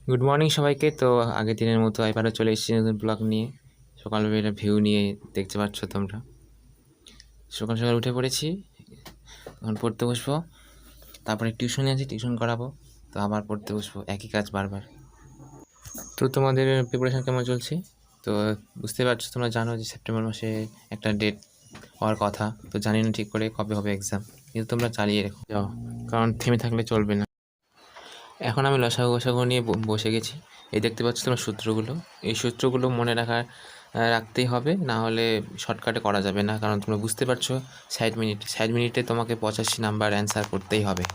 Good morning সবাইকে। তো আগের দিনের মতো এবারও চলে এসেছি নতুন ব্লগ নিয়ে। সকালবেলা ভিউ নিয়ে দেখতে পাচ্ছ তোমরা। সকাল সকাল উঠে পড়েছি, এখন পড়তে বসবো। তারপরে টিউশনে আছি, টিউশন করাবো, তো আবার পড়তে বসবো, একই কাজ বারবার। তো তোমাদের প্রিপারেশান কেমন চলছে? তো বুঝতে পারছো, তোমরা জানো যে সেপ্টেম্বর মাসে একটা ডেট হওয়ার কথা, তো জানি না ঠিক করে কবে হবে এক্সাম, কিন্তু তোমরা চালিয়ে রেখো যাও, কারণ থেমে থাকলে চলবে না। এখন আমি লসাগু গোসাগু নিয়ে বসে গেছি। এই দেখতে পাচ্ছ তোমার সূত্রগুলো, এই সূত্রগুলো মনে রাখতেই হবে, না হলে শর্টকাটে করা যাবে না। কারণ তোমরা বুঝতে পারছো 60 মিনিটে তোমাকে 85 নাম্বার অ্যান্সার করতেই হবে।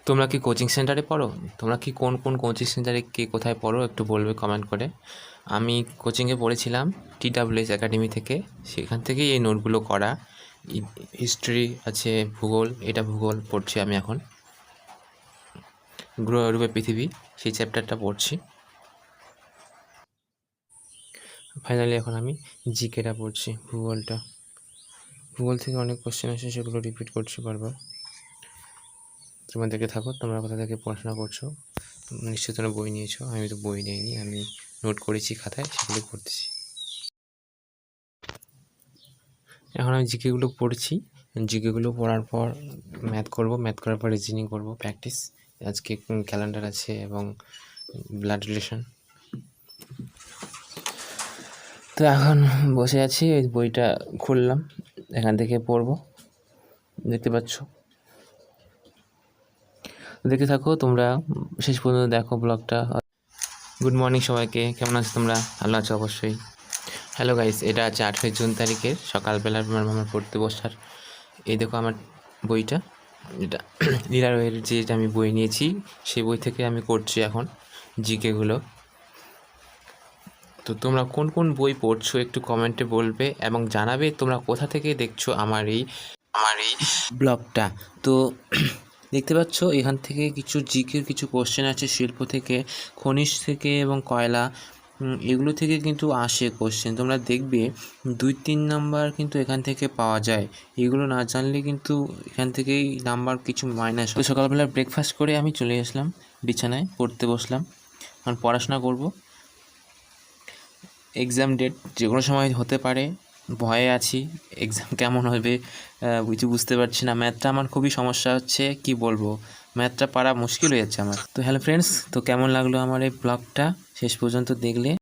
তোমরা কি কোচিং সেন্টারে পড়ো? তোমরা কি কোন কোন কোচিং সেন্টারে কে কোথায় পড়ো একটু বলবে কমেন্ট করে। আমি কোচিংয়ে পড়েছিলাম TWS একাডেমি থেকে, সেখান থেকেই এই নোটগুলো করা। হিস্ট্রি আছে, ভূগোল, এটা ভূগোল পড়ছি আমি এখন, গ্রহরূপে পৃথিবী, সেই চ্যাপ্টারটা পড়ছি। ফাইনালি এখন আমি জিকেটা পড়ছি, ভূগোল থেকে অনেক কোশ্চেন আসে, সেগুলো রিপিট করছি বারবার। তোমরা দেখে থাকো, তোমরা কোথা থেকে পড়াশোনা করছো। নিশ্চয়ই তোমরা বই নিয়েছো, আমি তো বই নিইনি, আমি নোট করেছি খাতায়, সেগুলো পড়তেছি। এখন আমি জিকেগুলো পড়ছি, জিকেগুলো পড়ার পর ম্যাথ করবো, ম্যাথ করার পর রিজনিং করবো, প্র্যাকটিস। আজকে ক্যালেন্ডার আছে এবং ব্লাড রিলেশন। তো এখন বসে আছি, ওই বইটা খুললাম, এখান থেকে পড়বো, দেখতে পাচ্ছ। দেখতে থাকো তোমরা, শেষ পর্যন্ত দেখো ব্লগটা। গুড মর্নিং সবাইকে, কেমন আছো তোমরা? ভালো আছো অবশ্যই। হ্যালো গাইস, এটা আছে 8 জুন তারিখের সকালবেলা আমার পড়তে বসার। এই দেখো আমার বইটা, এটা লীলা রয়ের যে আমি বই নিয়েছি, সেই বই থেকে আমি করছি এখন জিকেগুলো। তো তোমরা কোন কোন বই পড়ছো একটু কমেন্টে বলবে এবং জানাবে তোমরা কোথা থেকে দেখছো আমার এই ব্লগটা। তো দেখতে পাচ্ছ এখান থেকে কিছু জিকের কিছু কোশ্চেন আছে, শিল্প থেকে, খনিজ থেকে এবং কয়লা, এগুলো থেকে কিন্তু আসে কোশ্চেন। তোমরা দেখবে 2-3 নাম্বার কিন্তু এখান থেকে পাওয়া যায়। এগুলো না জানলে কিন্তু এখান থেকেই নাম্বার কিছু মাইনাস। তো সকালবেলা ব্রেকফাস্ট করে আমি চলে আসলাম বিছানায়, পড়তে বসলাম, এখন পড়াশোনা করব। এক্সাম ডেট যে কোনো সময় হতে পারে, ভয়ে আছি এক্সাম কেমন হবে কিছু বুঝতে পারছি না। ম্যাথটা আমার খুবই সমস্যা হচ্ছে, কি বলবো, ম্যাথটা পারা মুশকিল হয়ে যাচ্ছে আমার। তো হ্যালো ফ্রেন্ডস, তো কেমন লাগলো আমার এই ব্লগটা শেষ পর্যন্ত দেখলে?